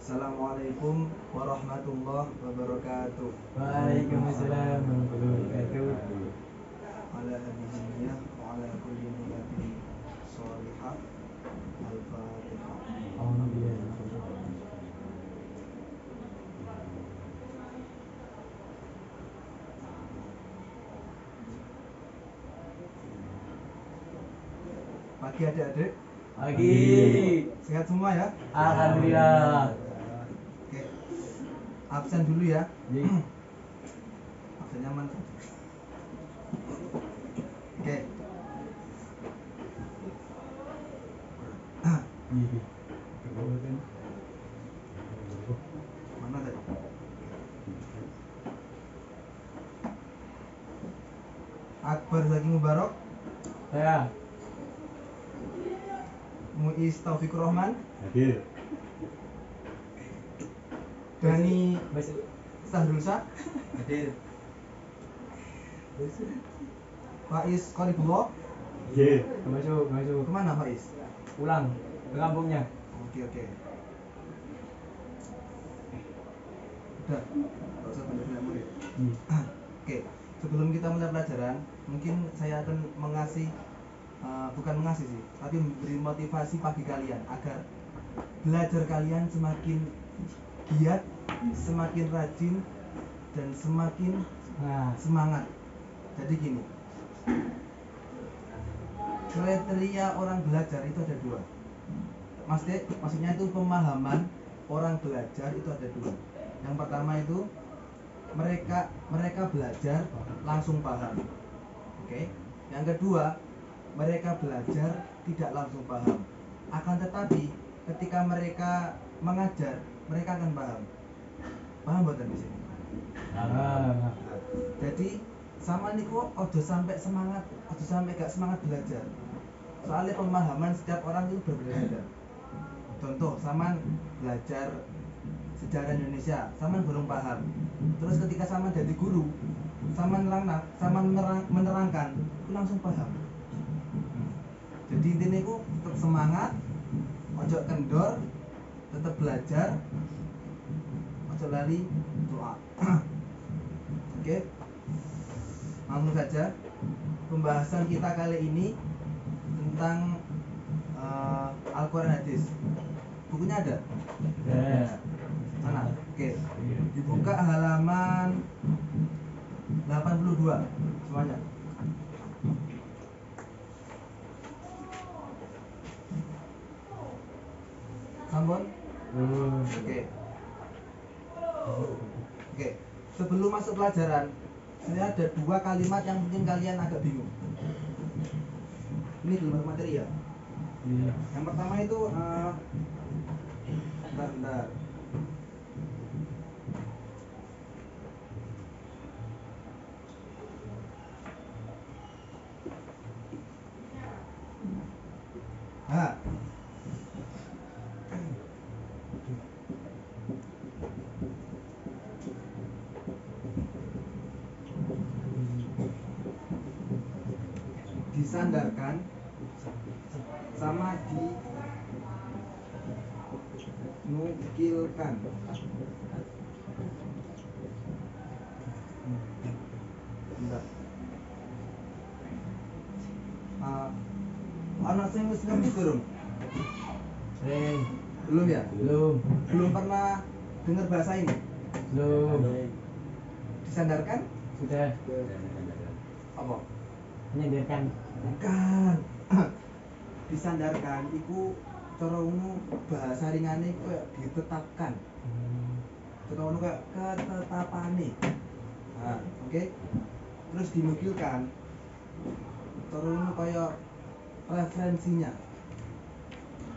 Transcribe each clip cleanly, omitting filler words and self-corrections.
Assalamualaikum warahmatullahi wabarakatuh. Waalaikumsalam warahmatullahi wabarakatuh. Ala habibillah wa ala kulli niyatin sholihah. Al-Fatihah. Pagi adik-adik. Pagi. Sehat semua ya? Alhamdulillah. Oke. Absen dulu ya. Absennya mana? Oke. Mana tadi? Akbar Zaki Mubarak. Saya. Muiz Taufikur Rahman. Hadir. Dani Sahrul Syah. Hadir. Faiz Qaribullah. Hadir. Masuk. Kemana Faiz? Pulang ke kampungnya. Oke. Udah, gak usah banyak murid. Oke, sebelum kita mulai pelajaran, mungkin saya akan bukan mengasih sih, tapi memberi motivasi bagi kalian agar belajar kalian semakin giat, semakin rajin, dan semakin semangat. Jadi gini, kriteria orang belajar itu ada dua. Maksudnya itu pemahaman orang belajar itu ada dua. Yang pertama itu mereka belajar langsung paham. Oke. Yang kedua, mereka belajar tidak langsung paham. Akan tetapi ketika mereka mengajar, mereka akan paham. Paham buatan di sini? Jadi sama niku ojo sampai gak semangat belajar. Soalnya pemahaman setiap orang itu berbeda. Contoh, saman belajar sejarah Indonesia, saman belum paham. Terus ketika saman jadi guru, saman menerangkan, itu langsung paham. Jadi intinya itu tetap semangat, ojo kendor, tetap belajar, ojo lari doa. Oke, langsung saja pembahasan kita kali ini tentang Al-Quran Hadis. Bukunya ada? Mana? Oke. Dibuka halaman 82 semuanya. Sampun? Oke. Sebelum masuk pelajaran, ini ada dua kalimat yang mungkin kalian agak bingung. Ini belum masuk materi ya? Yang pertama itu bentar. Disandarkan sama dinukilkan. Bentar. Anak saya wis ngerti durung? Belum ya? Belum pernah dengar bahasa ini? Belum. Disandarkan? Sudah. Apa? Menyandarkan. Bukan. Disandarkan iku cara umum bahasa ringane kayak ditetapkan. Cara umum kayak ketetapane. Nah, oke. Terus dinukilkan. Cara umum kayak referensinya.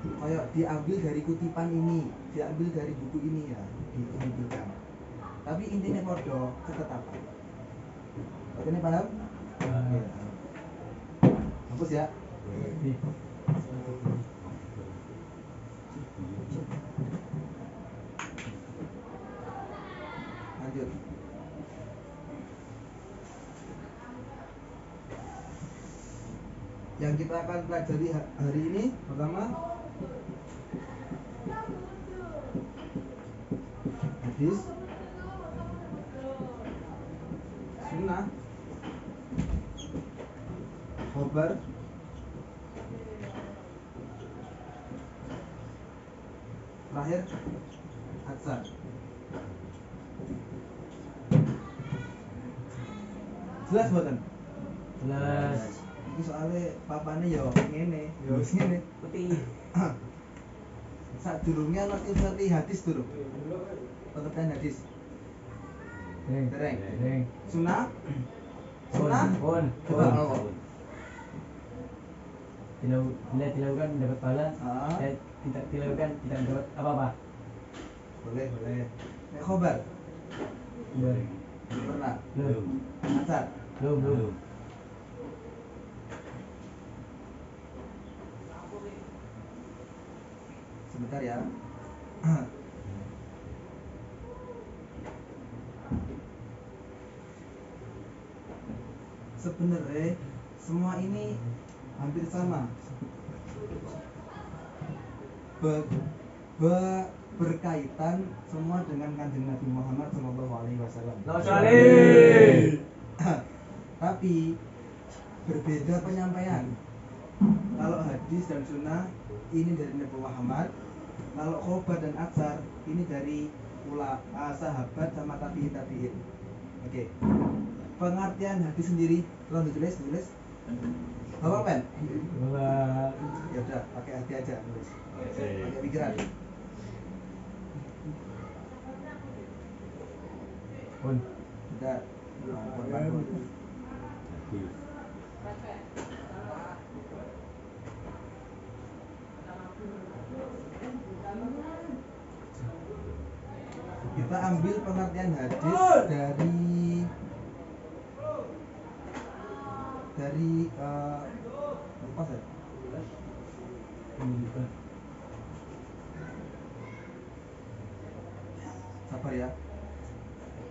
Kayak diambil dari kutipan ini, diambil dari buku ini ya, dinukilkan. Tapi intinya podo ketetapan. Oke, ini paham? Hapus ya. Lanjut. Yang kita akan pelajari hari ini pertama hadis, sunnah, khobar, terakhir atsar. Jelas mboten? Jelas. Iki soalnya papane ya ngene, ya wis ngene. Putih. Sadurunge ana ngerti hadis durung? Pengertian hadis. Dereng. Sunnah? Sunnah? Pun. Coba apa? Bila dilakukan mendapat pahala, Ah. tidak dilakukan tidak mendapat apa-apa. Boleh. Nek khobar? Belum. Pernah. Belum. Atsar? Belum. Sebentar ya. Sebenarnya semua ini hampir sama. Berkaitan semua dengan Kanjeng Nabi Muhammad SAW. Tapi berbeda penyampaian. Kalau hadis dan sunnah ini dari Nabi Muhammad, kalau khobar dan atsar ini dari sahabat sama tabi'in. Oke. Pengertian hadis sendiri, kalau ditulis. Bawa pen? Ya udah, pakai hati aja tulis. Pakai pikiran. Pun. Udah. Pandu. Kita ambil pengertian hadis dari apa saya? Sabar ya.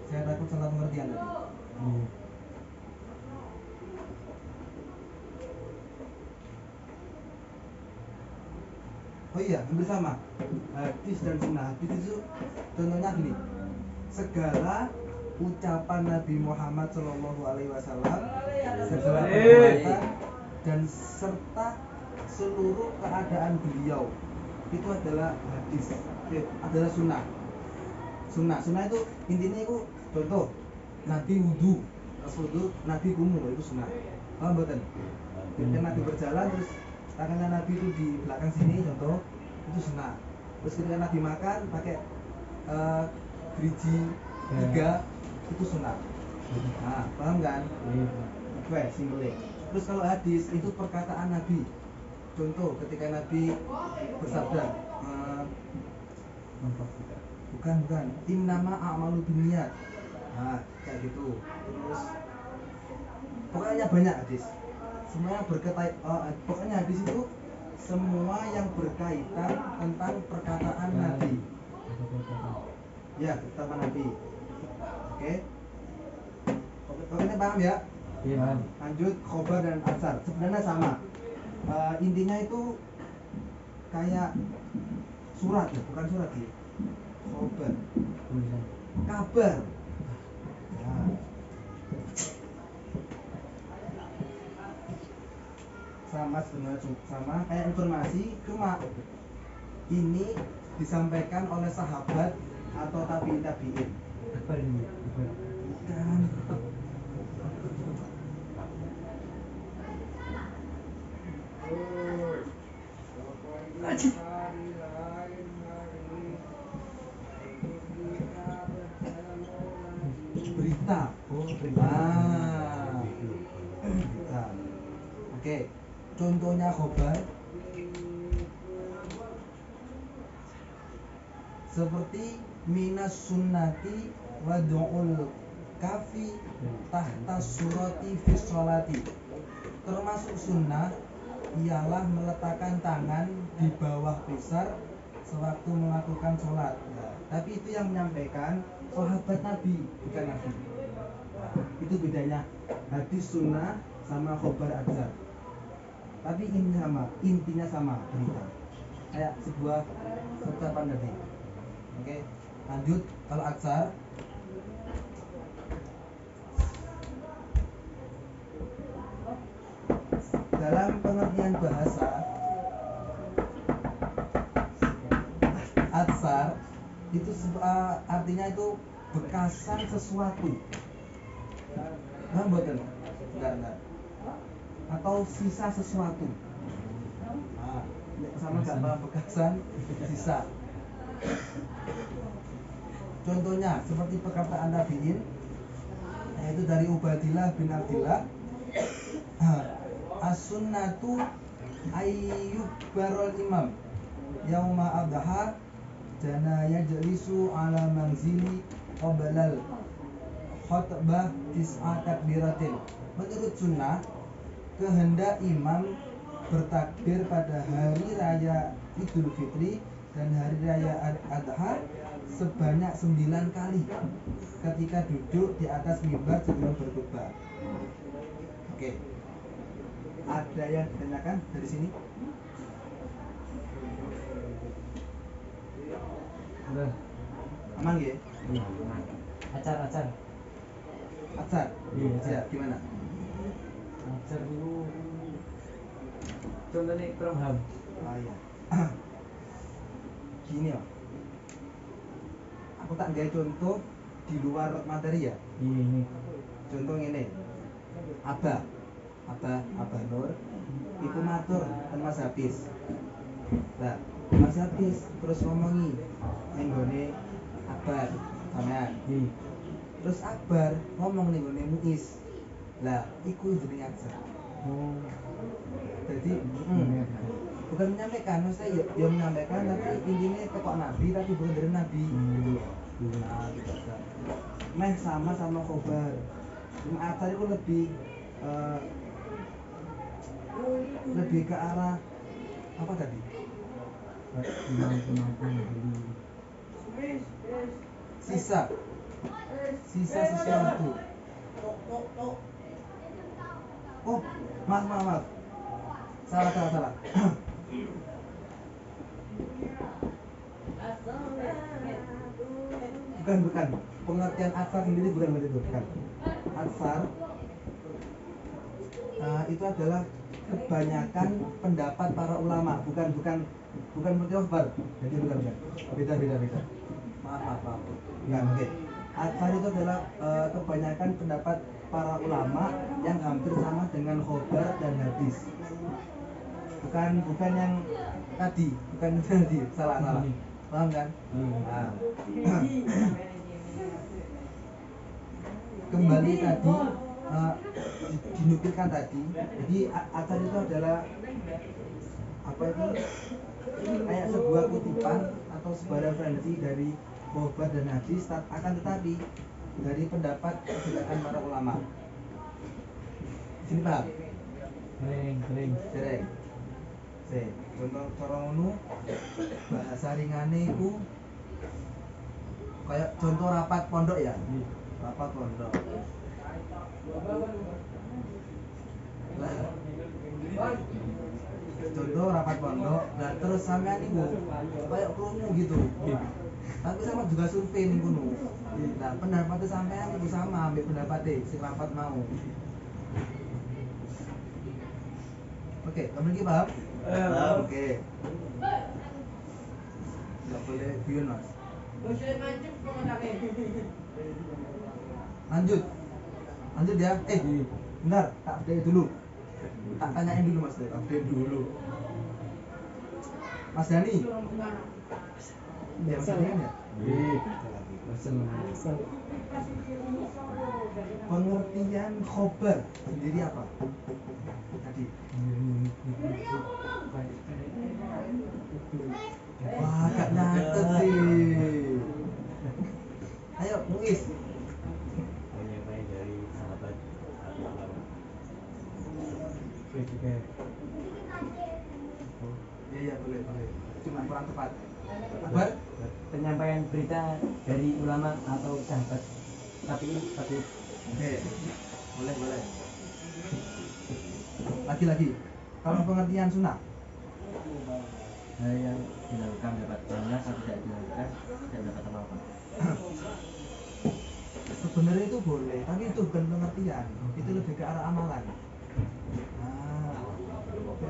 Saya takut salah pengertian tadi. Oh iya, hampir sama. Hadis dan sunnah. Hadis itu contohnya gini. Segala ucapan Nabi Muhammad SAW, segala perbuatan dan serta seluruh keadaan beliau itu adalah hadis, adalah sunnah. Sunnah itu intinya itu contoh Nabi wudu, Nabi kumul itu sunnah. Paham betul? Ketika Nabi berjalan terus tangannya Nabi itu di belakang sini contoh itu sunnah. Terus ketika Nabi makan pakai gerigi 3 itu sunnah. Nah, paham kan? Oke, simpelnya. Terus kalau hadis itu perkataan Nabi. Contoh ketika Nabi bersabda, bukan, innama a'malu binniyat. Nah, kayak gitu. Terus pokoknya banyak hadis. Semuanya pokoknya hadis itu semua yang berkaitan tentang perkataan Nabi. Ya, perkataan Nabi. Oke. Pokoknya paham ya? Iya. Lanjut khobar dan atsar. Sebenarnya sama. Intinya itu kayak surat ya, bukan surat sih. Khobar. Kabar. Ya. Sama sebenarnya sama kayak informasi, cuma ini disampaikan oleh sahabat atau tabi'in. Apa ini? Bukan. Berita. Berita. Oke. Contohnya khobar seperti minas sunnati wadu'ul kafi tahta surati fi sholati. Termasuk sunnah ialah meletakkan tangan di bawah pusar sewaktu melakukan sholat. Nah, tapi itu yang menyampaikan sahabat Nabi, bukan Nabi. Nah, itu bedanya hadis sunnah sama khobar atsar. Tapi intinya sama berita. Kayak sebuah ucapan Nabi. Oke. Lanjut, kalau atsar dalam pengertian bahasa, atsar itu artinya itu bekasan sesuatu. Nah, betul. Enggak. Atau sisa sesuatu. Nah, sama enggak apa bekasan sisa. Contohnya seperti perkataan tabi'in, yaitu dari Ubaidillah bin Abdillah, as-sunnatu ayyukbarul imam yauma adha jana yajlisu ala manzili qablal khutbah tis'a takbiratin. Menurut sunnah, kehendak imam bertakbir pada hari raya Idul Fitri dan hari raya Adha sebanyak 9 kali ketika duduk di atas mimbar sebelum berkhutbah. Oke. Ada yang ditanyakan dari sini? Udah. Aman ya? Acar. Atsar? Iya. Ya, gimana? Acar itu contohnya from ham. Oh iya. Gini ya. Aku tak nggak contoh di luar materi ya. Iya ini. Contoh ini. Abah Nur iku matur ten Mas Hafiz. Lah, Mas Hafiz terus ngomongi ning gone Akbar sampean. Iya. Terus Akbar ngomong ning gone Muiz. Lah, iku jenenge atsar. Oh. Jadi bukan menyampaikan, maksudnya ya menyampaikan tapi intinya tekok Nabi tapi bukan dari Nabi. Nah, gitu. Meh sama khobar. Cuma atsar itu lebih ke arah apa tadi? Sisa sesuatu. Oh, maaf. Salah. Bukan. Pengertian atsar sendiri bukan seperti itu. Bukan. Atsar itu adalah kebanyakan pendapat para ulama, bukan seperti khobar. Jadi bukan. Beda. Maaf. Bukan, oke. Atsar itu adalah kebanyakan pendapat para ulama yang hampir sama dengan khobar dan hadis. Bukan yang tadi, salah. Paham kan? Nah. Kembali tadi dinukilkan tadi. Jadi atsar itu adalah apa itu? Kayak sebuah kutipan atau sebuah referensi dari khobar dan hadis, akan tetapi dari pendapat kebanyakan para ulama. Sini paham? Sering. Contoh cara ngono bahasa ringane iku kayak contoh rapat pondok ya. Rapat pondok. Contoh rapat pondok, dan terus sampean iku kayak krungu gitu. Tapi sama juga survei ning kono. Nah, pendapatnya sampean iku sama ambek pendapatnya sing rapat mau. Oke, kamu lagi paham? Oke. Enggak boleh guyon, Mas. Lanjut ya. Bentar, tak update dulu. Tak tanyain dulu Mas, update dulu. Mas Dani. Ya, Mas Dani kan ya? Pengertian khobar sendiri apa? Tadi. Wah, gak nyatet sih. Ayo, Muiz. Menyampaikan dari sahabat ulama. Iya, boleh. Cuma kurang tepat. Akbar? Penyampaian berita dari ulama atau sahabat. Tapi. Oke. Boleh. Lagi. Kalau pengertian sunnah, Hal yang dilakukan dapat pahala, tapi tidak dilakukan tidak dapat apa-apa. Sebenarnya itu boleh, tapi itu bukan pengertian, itu lebih ke arah amalan. Nah,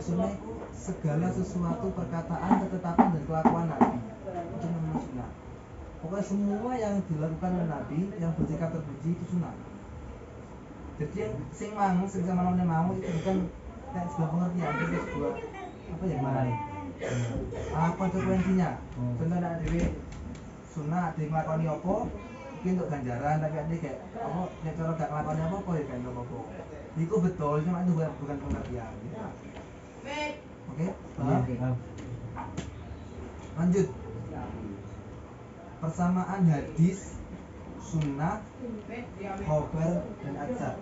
sunnah itu segala sesuatu perkataan, ketetapan dan kelakuan Nabi itu namanya sunnah. Pokoknya semua yang dilakukan oleh Nabi yang bersikap terpuji itu sunnah. Jadi yang sing sama namanya mau itu bukan kayak sebuah pengertian, itu sebuah apa ya kemarin? Konsekuensinya. Contohnya dewi sunnah di ngelakoni apa? Mungkin untuk ganjaran, tapi ada kayak apa? Nek cara gak ngelakoni apa ya kan apa? Itu betul, cuma itu bukan pengertian. Oke? Paham? Lanjut. Persamaan hadis, sunnah, khobar dan atsar.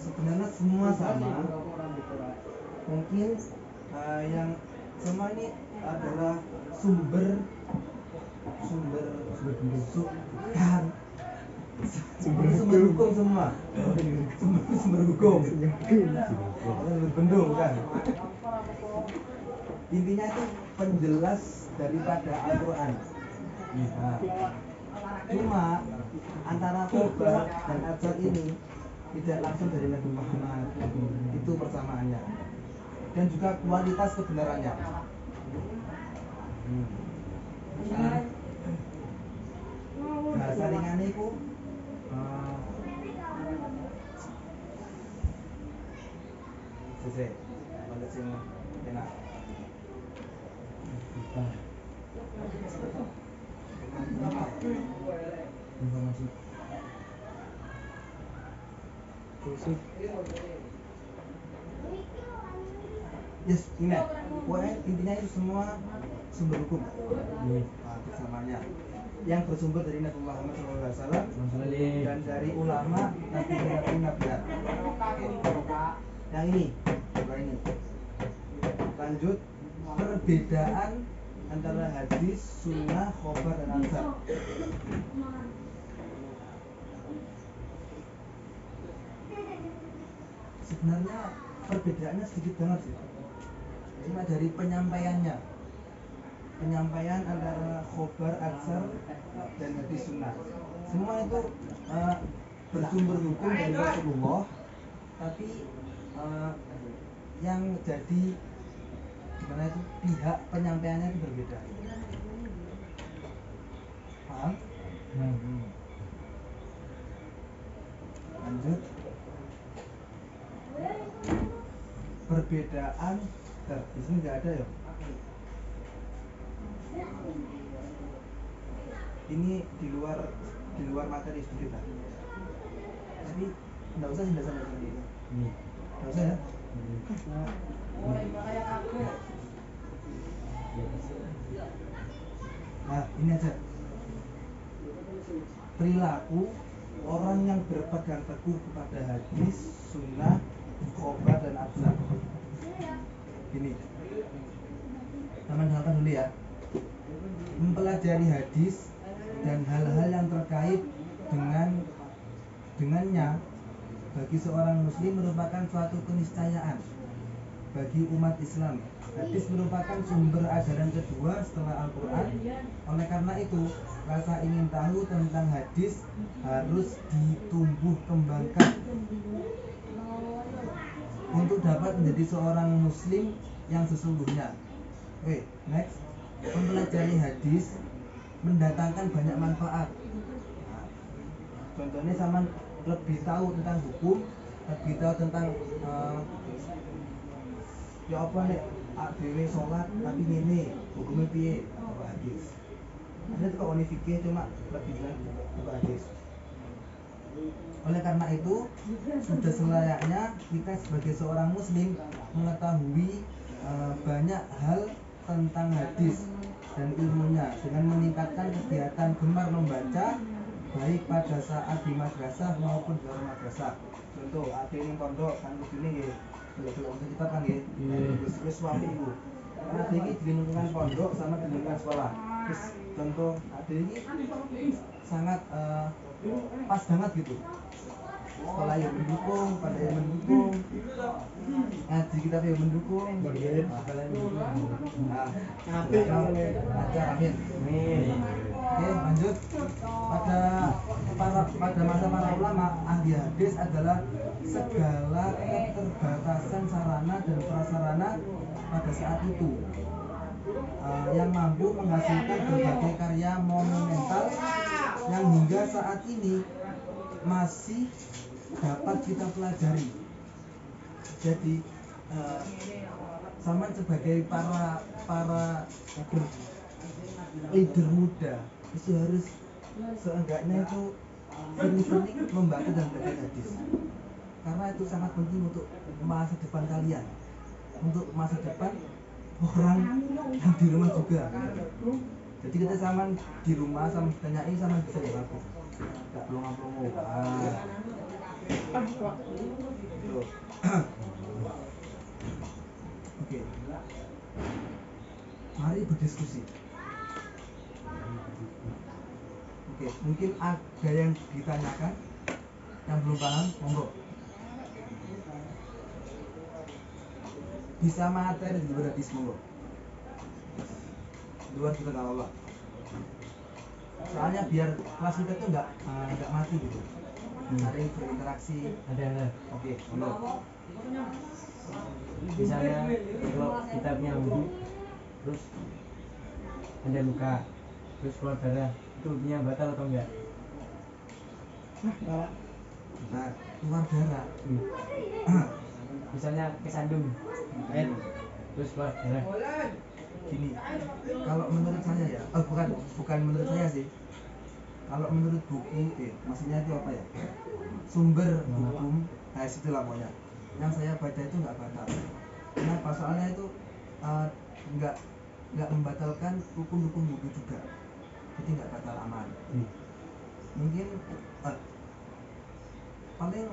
Sebenarnya semua sama. Mungkin yang semua ini adalah sumber hukum semua. Sumber hukum. Bendung kan. Intinya itu penjelas daripada Al-Quran. Nah, cuma antara khobar dan atsar ini tidak langsung dari Nabi Muhammad. Itu persamaannya. Dan juga kualitas kebenarannya. Bahasa ringan itu selesai. Balik sini enak. Informasi. Yes, ini. Pokoknya intinya itu semua sumber hukum. Bersamanya. Yang bersumber dari Nabi Muhammad SAW dan dari ulama nabi-nabi. Yang ini, coba ini. Lanjut, perbedaan antara hadis, sunnah, khobar dan atsar. Sebenarnya perbedaannya sedikit banget sih. Cuma dari penyampaiannya. Penyampaian antara khobar, atsar dan hadis, sunnah. Semua itu bersumber hukum dari Rasulullah, tapi yang jadi gimana itu pihak penyampaiannya itu berbeda. Paham? Lanjut. Perbedaan di sini nggak ada ya. Ini di luar materi sedikit lah. Tapi nggak usah sampai sini. Nggak usah ya. Nah, ini aja. Perilaku orang yang berpegang teguh kepada hadis, sunnah, khobar dan atsar. Ini. Teman-teman dulu ya. Mempelajari hadis dan hal-hal yang terkait dengannya bagi seorang muslim merupakan suatu keniscayaan bagi umat Islam. Hadis merupakan sumber ajaran kedua setelah Al-Quran. Oleh karena itu, rasa ingin tahu tentang hadis harus ditumbuh kembangkan untuk dapat menjadi seorang muslim yang sesungguhnya. Oke, next. Mempelajari hadis mendatangkan banyak manfaat. Nah, contohnya sama lebih tahu tentang hukum, lebih tahu tentang ya apa nih dewe sholat tapi ini hukumnya piye apa hadis. Ada tuh kalau fikih cuma lebih jelas apa hadis. Oleh karena itu sudah selayaknya kita sebagai seorang muslim mengetahui banyak hal tentang hadis dan ilmunya dengan meningkatkan kegiatan gemar membaca baik pada saat di madrasah maupun di luar madrasah. Contoh, ada yang pondok kan di sini nggih. Belum kita kan nggih. Wis suami ibu. Karena iki di lingkungan pondok sama di lingkungan sekolah. Terus contoh ada ini sangat pas banget gitu. Sekolah yang mendukung, pada yang mendukung, ngaji kita yang mendukung, nah, amin. Oke, lanjut. Pada masa para ulama, ahli hadis adalah segala keterbatasan sarana dan prasarana pada saat itu yang mampu menghasilkan berbagai karya monumental yang hingga saat ini masih dapat kita pelajari. Jadi sama sebagai para leader muda itu harus seenggaknya itu sering-sering membaca dan belajar hadis, karena itu sangat penting untuk masa depan kalian, untuk masa depan orang yang di rumah juga. Jadi kita sama di rumah sama tanyain sama bisa jawab, nggak pelongo-pelongo. Gitu. Oke. Mari berdiskusi. Oke, mungkin ada yang ditanyakan yang belum paham, monggo. Bisa materi di luar hadis, monggo. Luar kita nggak apa-apa. Soalnya biar kelas kita tuh nggak mati gitu. Ada berinteraksi. Ada. Oke, monggo. Misalnya kalau kita punya wudhu, terus ada luka, terus keluar darah, itu wudhunya batal atau enggak? Nah, keluar darah. Misalnya kesandung, terus keluar darah. Gini, kalau menurut saya ya, bukan menurut saya sih. Kalau menurut buku, maksudnya itu apa ya? Sumber hukum, situlah pokoknya. Yang saya baca itu nggak batal. Kenapa? Soalnya itu nggak membatalkan hukum-hukum wudhu juga. Jadi nggak batal amal. Mungkin paling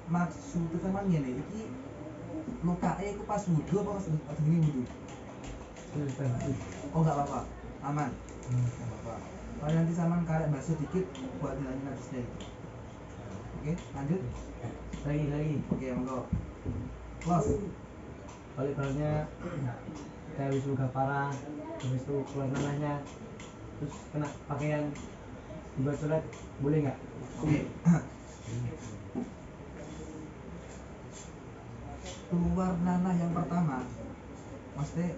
maksud utamanya nih, ini luka itu pas wudhu apa pas ini wudhu? Oh nggak apa-apa, aman. Nggak apa-apa. Kalau nanti sama karek basuh dikit buat hilangin najisnya itu. Oke, lanjut. Lagi. Oke, monggo. Close. Kalau ibaratnya kita habis luka parah, habis itu keluar nanahnya, terus kena pakaian dibuat sholat, boleh nggak? Oke. Keluar nanah yang pertama, maksudnya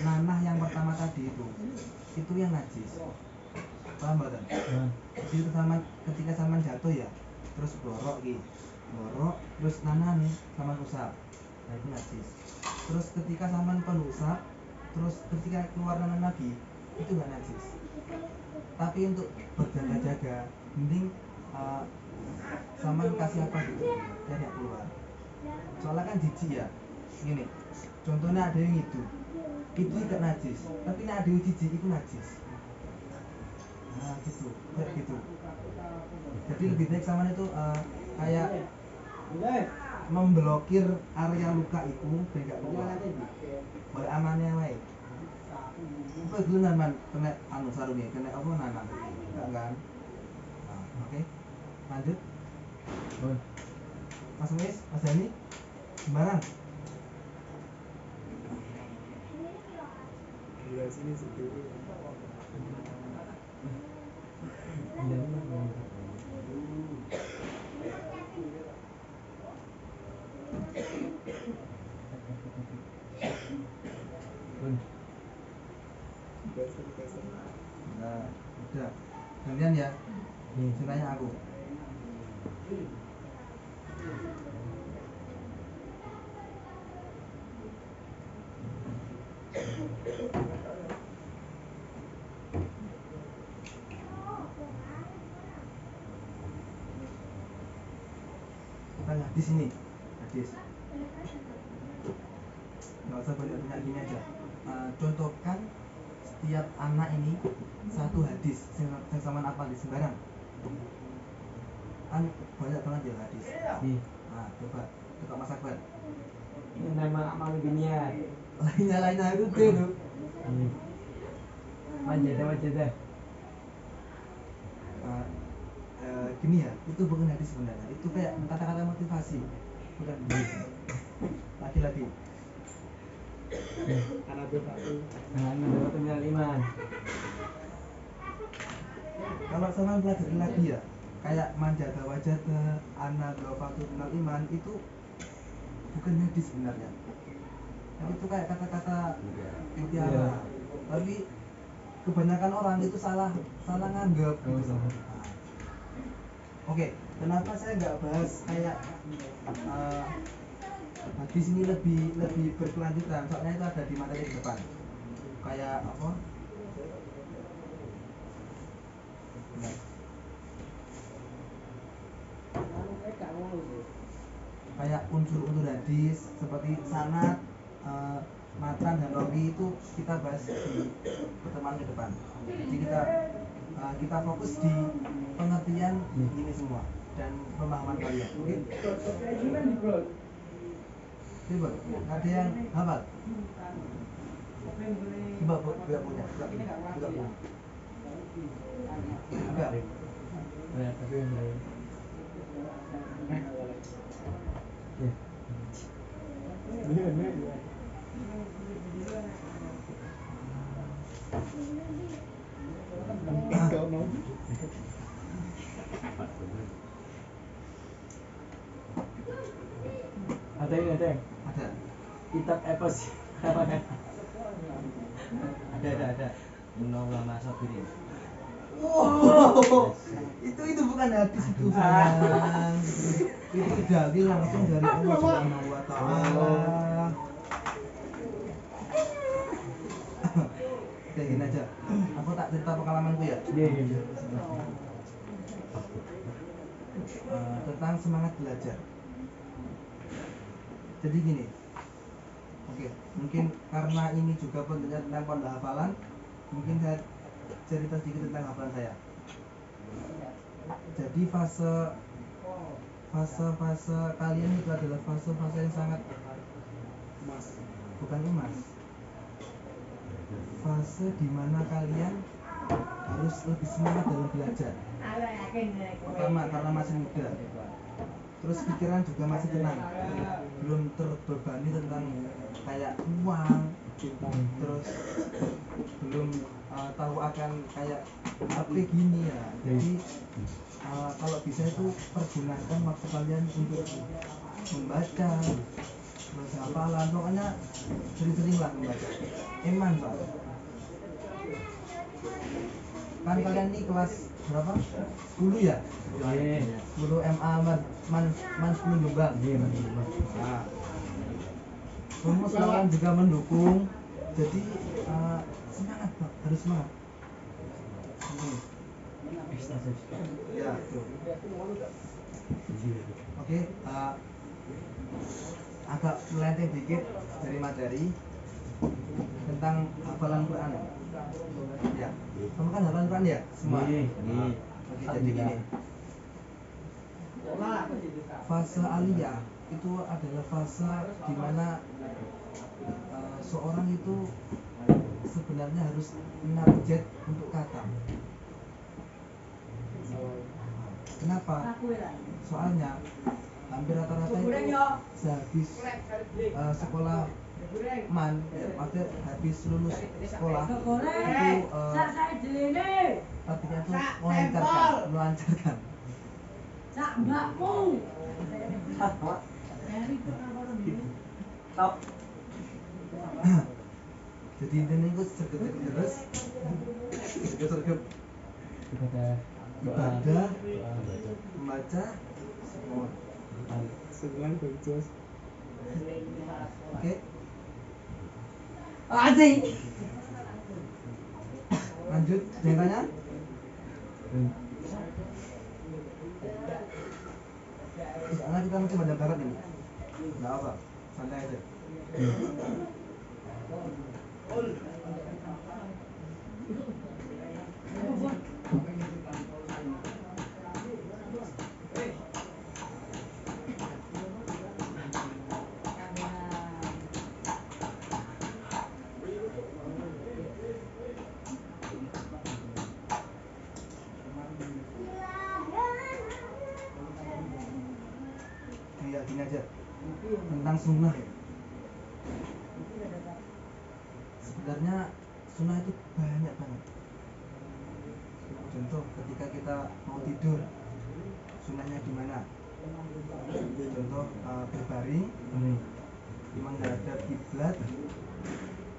nanah yang pertama tadi itu yang najis. Paham nggak? Jadi itu ketika sama jatuh ya, terus borok terus nanah nih sama usap, nah itu najis. Terus ketika sama penusap, terus ketika keluar nanah lagi, itu nggak najis. Tapi untuk berjaga-jaga, mending sama kasih apa gitu, biar nggak keluar. Soalnya kan jijik ya, gini. Contohnya ada yang itu tidak najis, tapi ada yang jijik itu najis. Nah gitu, kayak gitu. Jadi lebih baik sama itu kayak memblokir area luka itu biar nggak keluar. Boleh amannya wae. Apa dulu man kena sarungnya, kena apa nanang? Enggak kan? Nah, oke. Lanjut. Mas Wes, Mas Dani, sembarang. Sini sendiri. Nah, udah. Gantian ya. Tanya aku. Hadis ini, hadis. Nggak usah banyak gini aja. Contohkan setiap anak ini satu hadis yang sama apa di sembarang. Kan banyak banget ya hadis. Nah, coba Mas Akbar. Ini nama amal dunia. Lainnya itu tuh. Manjada. Gini ya, itu bukan hadis sebenarnya, itu kayak kata-kata motivasi, bukan hadis. Laki-laki. Anadatu minal iman. Kalau sama pelajarin lagi ya, kayak manjada wajada, anadatu minal iman itu bukan hadis sebenarnya. Tapi itu kayak kata-kata mutiara. Tapi kebanyakan orang itu salah nganggap gitu. Oke, kenapa saya nggak bahas kayak hadis ini lebih berkelanjutan? Soalnya itu ada di materi depan. Kayak apa? Kayak unsur-unsur hadis seperti sanad, matan dan rawi itu kita bahas di pertemuan ke depan. Jadi kita fokus di pengertian ini semua dan pemahaman kalian. Oke? Coba, ada yang hafal? Coba tidak punya. Enggak. Ada. Kitab epos. Ada. Ulama sabirin. Wow, itu bukan hadis itu sayang. Itu dalil langsung dari Allah Subhanahu wa taala. Kayak gini aja. Aku tak cerita pengalamanku ya. Iya. Tentang semangat belajar. Jadi gini. Oke, mungkin karena ini juga pentingnya tentang hafalan, mungkin saya cerita sedikit tentang hafalan saya. Jadi fase kalian itu adalah fase yang sangat bukan emas. Fase dimana kalian harus lebih semangat dalam belajar. Pertama karena masih muda, terus pikiran juga masih tenang, belum terbebani tentang kayak uang, terus belum tahu akan kayak apa gini ya. Jadi kalau bisa itu pergunakan waktu kalian untuk membaca, terus hafalan, pokoknya sering-sering lah membaca. Eman Pak. Kan kalian ini kelas berapa? 10 ya? 10 MA man 10 Jombang. Nah, rumus lawan juga mendukung. Jadi semangat Pak, harus semangat. Ya, tuh. Oke, agak melenceng dikit dari materi tentang hafalan Quran. Ya, kamu kan hafalan Quran ya? Semua. Oke, jadi gini. Fase aliyah itu adalah fase di mana seorang itu sebenarnya harus narjet untuk kata. Kenapa? Soalnya hampir rata-rata itu sehabis sekolah maksudnya habis lulus sekolah itu artinya tuh melancarkan. Jadi intinya itu sergap ibadah membaca semua. Oke. Asik. Lanjut, yang tanya? Soalnya kita masih banyak banget ini. Enggak apa, santai aja. gini aja tentang sunnah ya. Sebenarnya sunnah itu banyak banget. Contoh ketika kita mau tidur, sunnahnya gimana? Contoh berbaring, menghadap kiblat,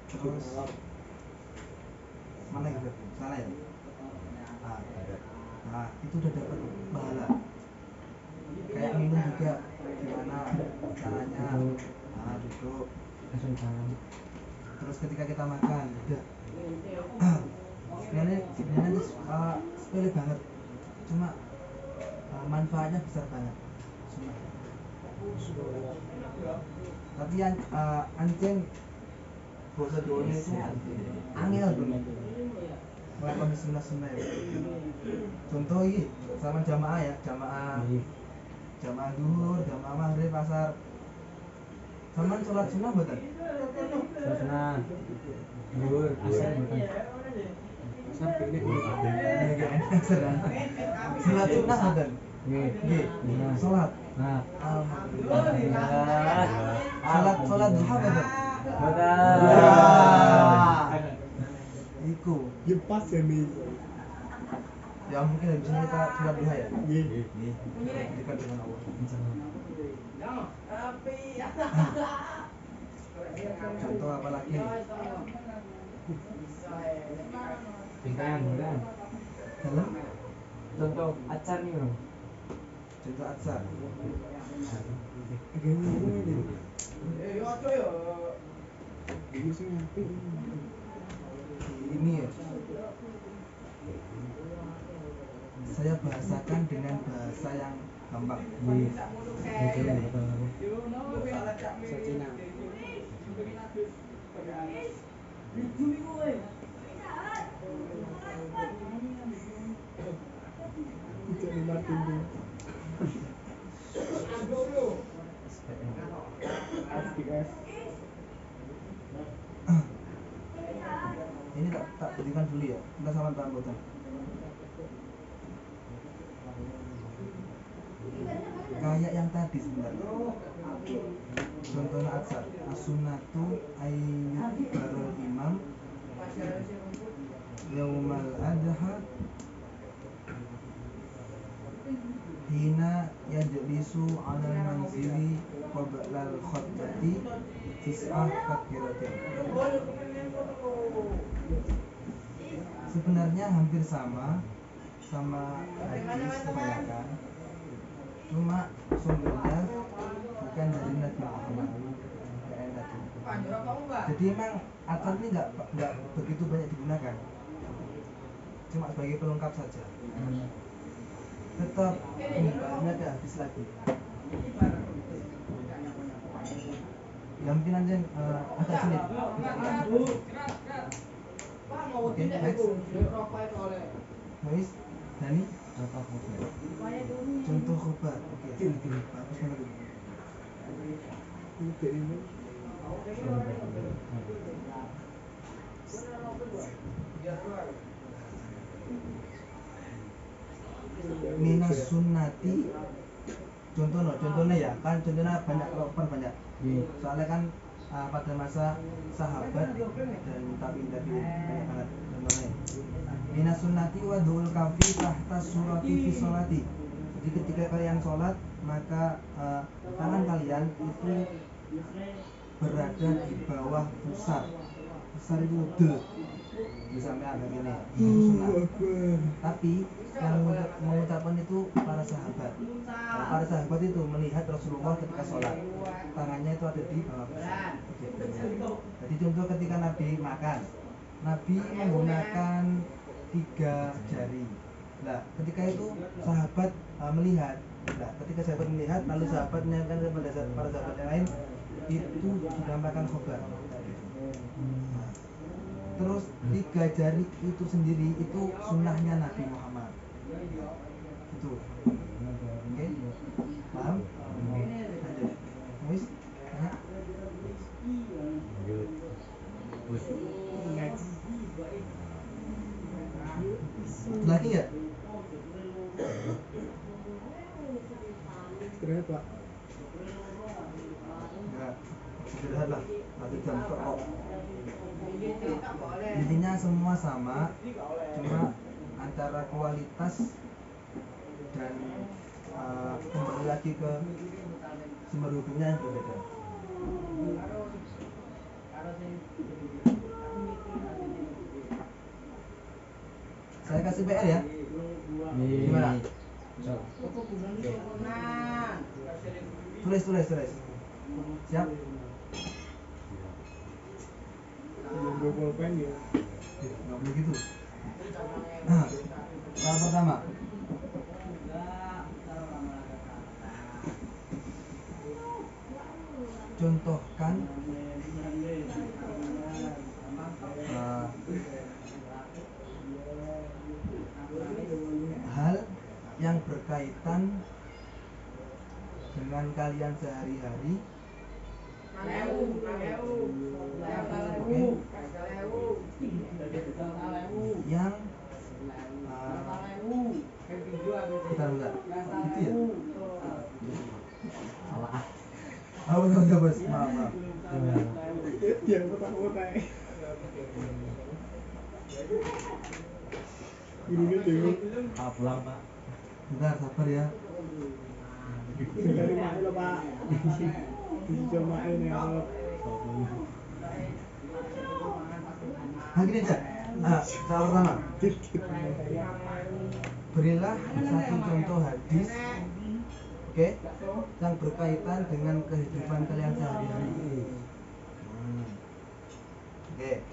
terus mana gitu? Sana ya? Nah, itu udah dapat pahala. Kayak minum juga gimana caranya? Nah, duduk. Terus ketika kita makan, udah. Sebenarnya itu sepele banget. Cuma manfaatnya besar banget. Sunnah. Tapi anjing bahasa Jawa itu angel banget. Melakukan sunnah-sunnah ya. Contoh ini sama jamaah ya, jamaah duhur, jamaah maghrib, asar. Saman sholat sunnah betul? Sholat sunnah duhur, asar betul. Asar pilih sholat sunnah betul? Nggih. Sholat. Nah, alhamdulillah. Sholat duha betul? betul. Iku. Ya pas ya nih. Ya mungkin habis ini kita sholat duha ya. Iya. Dekat dengan Allah. Contoh apa lagi? Bukan. Dalam Contoh acar nih bro. contoh atsar. Agaknya ini. Ini sih ngapain? Ini ya. Saya bahasakan dengan bahasa yang gampang. Sacina. Tidak dimati tuh. FDF. Ini tak berikan dulu ya. Kita sama tambahan. Kayak yang tadi sebenarnya. Contohnya atsar. As-sunnatu ayyut barul imam yaumal adha hina yajlisu alal manzili qablal khutbati tis'ah takbiratin. Sebenarnya hampir sama hadis kebanyakan, cuma sumbernya bukan dari Nabi Muhammad. Jadi emang atsar ini nggak begitu banyak digunakan, cuma sebagai pelengkap saja. Tetap ini bahannya ada hadis lagi. Ya mungkin aja agak sulit. Oke, next. Nois, Dani. Contoh khobar. Oke, bagus banget itu. Ini. Minas sunnati. Contohnya ya, kan contohnya banyak. Soalnya kan pada masa sahabat dan tabi'in banyak banget contohnya. Minas sunnati wa du'ul kafi tahta surati fi sholati. Jadi ketika kalian sholat, maka tangan kalian itu berada di bawah pusar. Pusar itu del. Bisa sampai agak gini. Sunnah. Tapi yang mengucapkan itu para sahabat. Para sahabat itu melihat Rasulullah ketika sholat, tangannya itu ada di bawah pusar. Jadi contoh ketika Nabi makan, Nabi menggunakan 3 jari. Nah, ketika itu sahabat melihat. Nah, ketika sahabat melihat, lalu sahabat menyampaikan kepada para sahabat yang lain, itu dinamakan khobar. Nah, terus 3 jari itu sendiri itu sunnahnya Nabi Muhammad. Itu. Oke? Paham? Lanjut. Muis? Tanya? Lagi ya? Istirahat, Pak. istirahat lah 1 jam kok. Intinya semua sama, cuma antara kualitas dan kembali lagi ke sumber hukumnya yang berbeda. Saya kasih PR ya. Gimana? Tulis. Siap? Ngambil pulpen ya. Nggak boleh gitu. Nah, soal pertama. Contohkan hal yang berkaitan dengan kalian sehari-hari. Yang bentar. Gitu ya? Salah. Oh, enggak bos, maaf. Yang pertama gurunya bingung. Pak pulang Pak. Bentar, sabar ya. Dari mana lo Pak? Dijamain ya. Nah gini aja. Soal pertama. Berilah satu contoh hadis, oke, yang berkaitan dengan kehidupan kalian sehari-hari. Oke.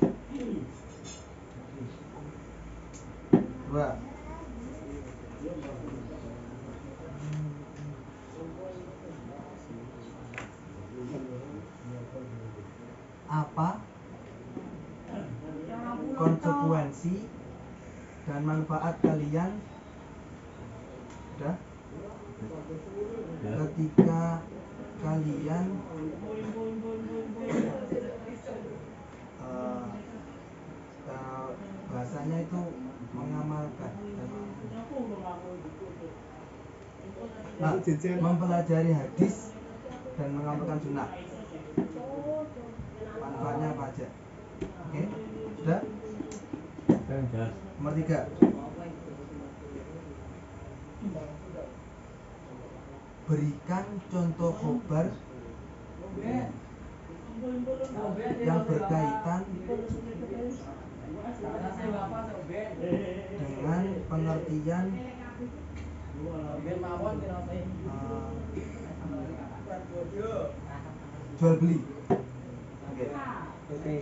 2. Apa konsekuensi dan manfaat kalian ketika kalian bahasanya itu mengamalkan mempelajari hadis dan mengamalkan sunnah. Manfaatnya apa aja? Oke, sudah? Nomor 3. Berikan contoh khobar yang berkaitan dengan pengertian jual beli. Oke.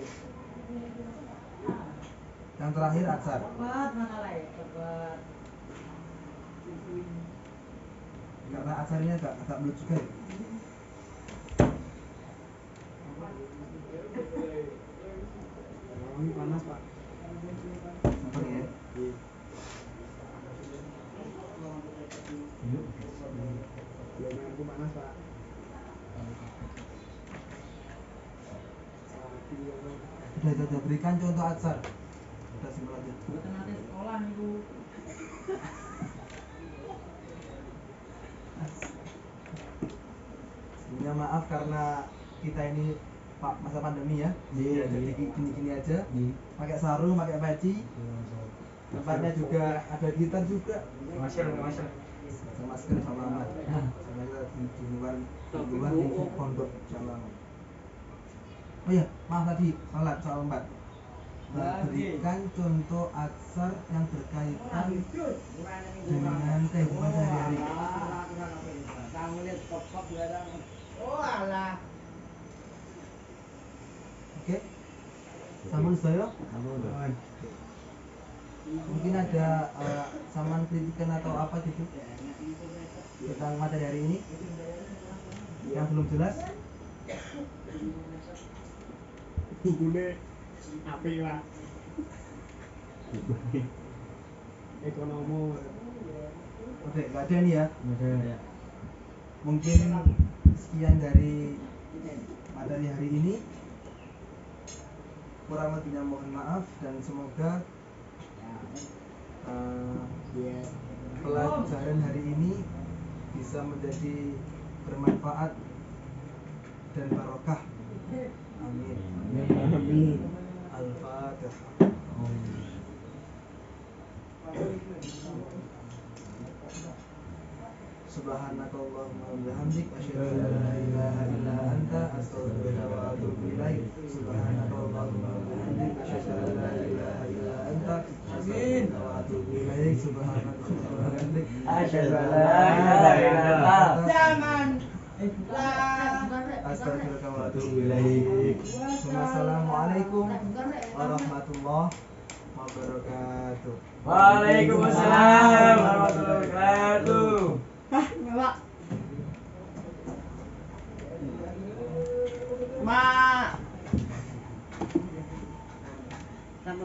Yang terakhir atsar. Karena atsarnya agak belut juga ya. Ini panas Pak. Sabar ya. Belum aku panas Pak. Sudah berikan contoh atsar. Udah simpel aja. Sekolah itu. Sebelumnya maaf karena kita ini masa pandemi ya. Jadi gini-gini aja. Pakai sarung, pakai peci. Tempatnya juga ada gitar juga. Masker. Masker sama aman. Sama di luar itu pondok sama. Oh iya, maaf tadi soal 4. Berikan contoh atsar yang berkaitan dengan kehidupan sehari-hari. Oke, sampun saya. Mungkin ada saman kritikan atau apa gitu tentang materi hari ini yang belum jelas. Bukunya apik Pak. Ekonomi. Oke, nggak ada nih ya. Ya. Mungkin sekian dari materi hari ini. Kurang lebihnya mohon maaf dan semoga pelajaran hari ini bisa menjadi bermanfaat dan barokah Amin. Amin. Al-Fatihah. Subhanakallahumma wa bihamdik asyhadu an la ilaha illa anta astaghfiruka wa atubu ilaik. Subhanakallahumma wa bihamdik asyhadu an la ilaha illa anta astaghfiruka wa atubu ilaik. Subhanakallahumma wa bihamdik Asyhadu an la ilaha illallah. Jangan. astaghfiruka wa atubu ilaik. Wassalamualaikum warahmatullahi wabarakatuh. Waalaikumsalam warahmatullahi wabarakatuh. Hah, ngelak. Ma. Kamu.